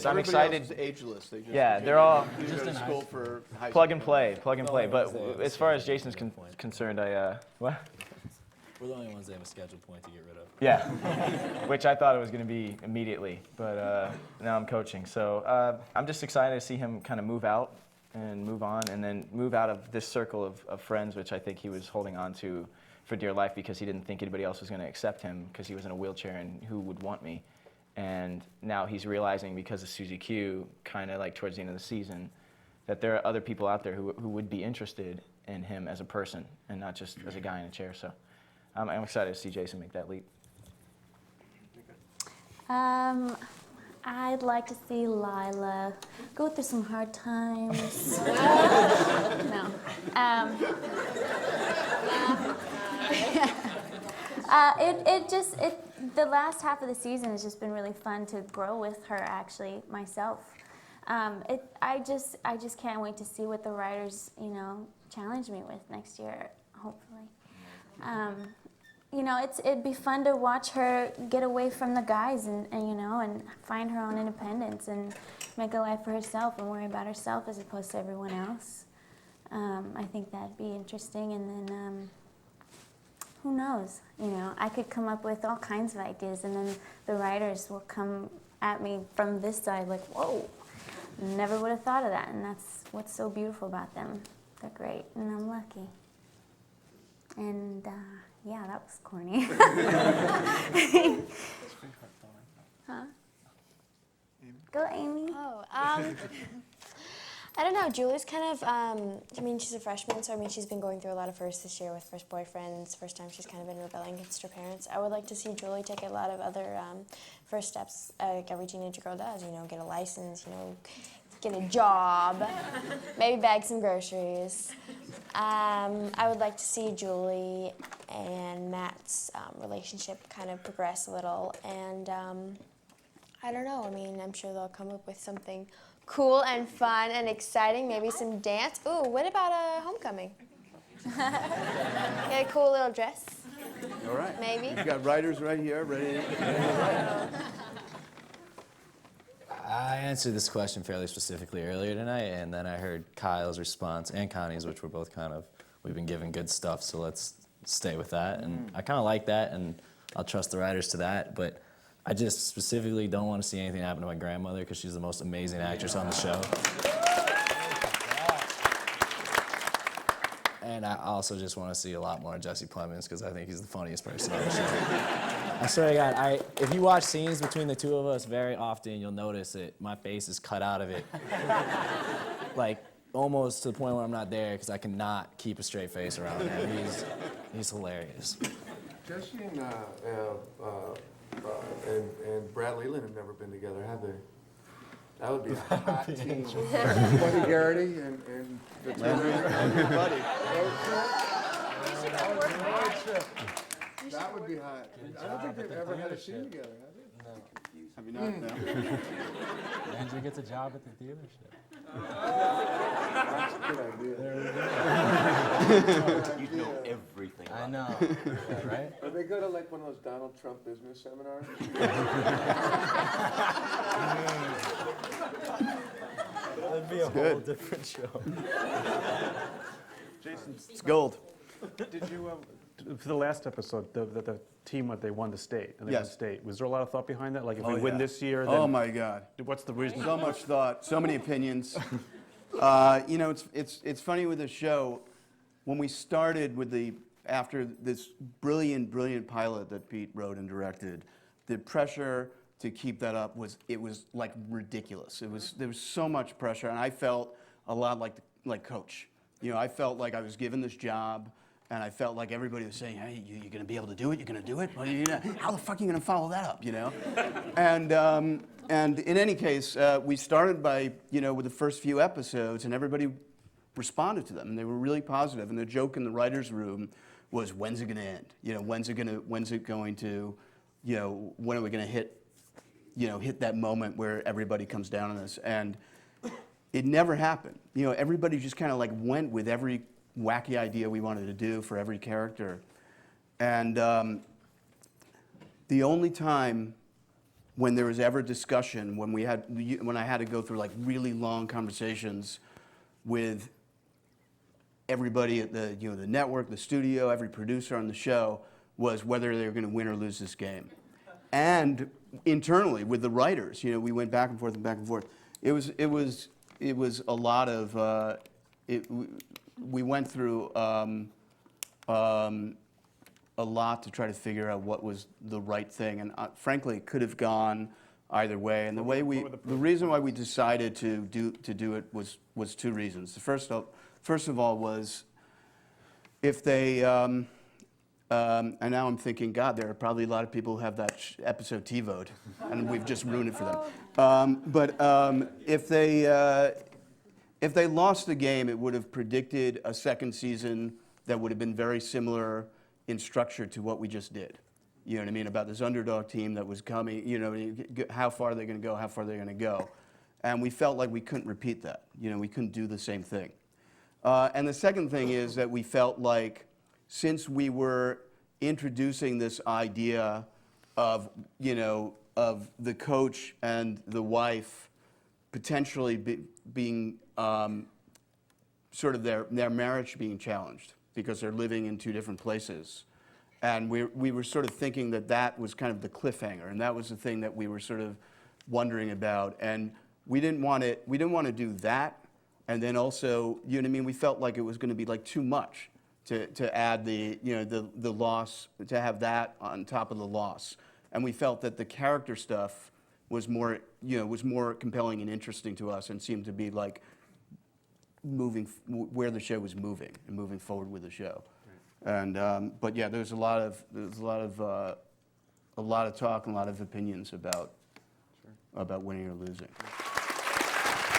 I'm excited. Else is ageless. They just, Yeah, they're all just in school for high plug school. and play, plug and play. But as far as Jason's concerned, what? We're the only ones that have a scheduled point to get rid of. Yeah, which I thought it was going to be immediately, but now I'm coaching. So I'm just excited to see him kind of move out and move on, and then move out of this circle of friends, which I think he was holding on to for dear life because he didn't think anybody else was going to accept him because he was in a wheelchair and who would want me. And now he's realizing because of Susie Q, kind of like towards the end of the season, that there are other people out there who would be interested in him as a person and not just as a guy in a chair. So I'm excited to see Jason make that leap. I'd like to see Lila go through some hard times. No. The last half of the season has just been really fun to grow with her, actually, myself. I just can't wait to see what the writers, challenge me with next year, hopefully. It'd be fun to watch her get away from the guys and find her own independence and make a life for herself and worry about herself as opposed to everyone else. I think that'd be interesting, and then who knows? I could come up with all kinds of ideas, and then the writers will come at me from this side like, whoa, never would have thought of that, and that's what's so beautiful about them. They're great, and I'm lucky. And yeah, that was corny. Huh? Go, Amy. Oh, I don't know. Julie's kind of, she's a freshman, so she's been going through a lot of firsts this year with first boyfriends. First time she's kind of been rebelling against her parents. I would like to see Julie take a lot of other first steps like every teenage girl does. Get a license, get a job, maybe bag some groceries. I would like to see Julie and Matt's relationship kind of progress a little, and I don't know. I'm sure they'll come up with something cool and fun and exciting, maybe some dance. Ooh, what about a homecoming? Get a cool little dress. All right. Maybe. You've got writers right here ready. I answered this question fairly specifically earlier tonight, and then I heard Kyle's response and Connie's, which were both we've been given good stuff, so let's stay with that. And I kind of like that, and I'll trust the writers to that, but I just specifically don't want to see anything happen to my grandmother because she's the most amazing actress on the show. And I also just want to see a lot more of Jesse Plemons because I think he's the funniest person on the show. I swear to God, if you watch scenes between the two of us very often, you'll notice that my face is cut out of it. Like, almost to the point where I'm not there because I cannot keep a straight face around him. He's hilarious. Jesse and Brad Leland have never been together, have they? That would be a hot team. Buddy Garrity and the two Buddy. That would be hot. I don't think they've ever had a scene together, have they? No. Have you not? No. Andrew gets a job at the dealership. That's a good idea. You know everything. I know, right? Are they go to like one of those Donald Trump business seminars? That'd be a whole different show. Jason, it's gold. Did you, for the last episode, the team, they won the state, and they Yes. won state. Was there a lot of thought behind that? Like, if we Oh, win yeah. this year, then Oh my God. what's the reason? So much thought, so many opinions. It's funny with the show. When we started after this brilliant pilot that Pete wrote and directed, the pressure to keep that up was like ridiculous. There was so much pressure, and I felt a lot like Coach. I felt like I was given this job, and I felt like everybody was saying, "Hey, you're going to be able to do it. You're going to do it. Well, how the fuck are you going to follow that up?" And in any case, we started by with the first few episodes, and everybody responded to them. And they were really positive. And the joke in the writers' room was, "When's it going to end? When's it going to? When are we going to hit that moment where everybody comes down on us?" And it never happened. Everybody just kind of went with every wacky idea we wanted to do for every character. And the only time when there was ever discussion, when I had to go through like really long conversations with everybody at the the network, the studio, every producer on the show, was whether they were going to win or lose this game. And internally with the writers, we went back and forth and back and forth. It was a lot of we went through a lot to try to figure out what was the right thing, and frankly, it could have gone either way. And the reason why we decided to do it was two reasons. The first of all was if they and now I'm thinking, God, there are probably a lot of people who have that episode T-vote, and we've just ruined it for them. But if they lost the game, it would have predicted a second season that would have been very similar in structure to what we just did. You know what I mean? About this underdog team that was coming, how far they're going to go, how far they're going to go. And we felt like we couldn't repeat that. We couldn't do the same thing. And the second thing is that we felt like since we were introducing this idea of, of the coach and the wife potentially being sort of their marriage being challenged because they're living in two different places. And we were sort of thinking that was kind of the cliffhanger, and that was the thing that we were sort of wondering about. And we didn't want to do that. And then also, we felt like it was going to be like too much to add the loss, to have that on top of the loss. And we felt that the character stuff was more compelling and interesting to us, and seemed to be like where the show was moving and moving forward with the show. And but yeah, there's a lot of talk and a lot of opinions about winning or losing.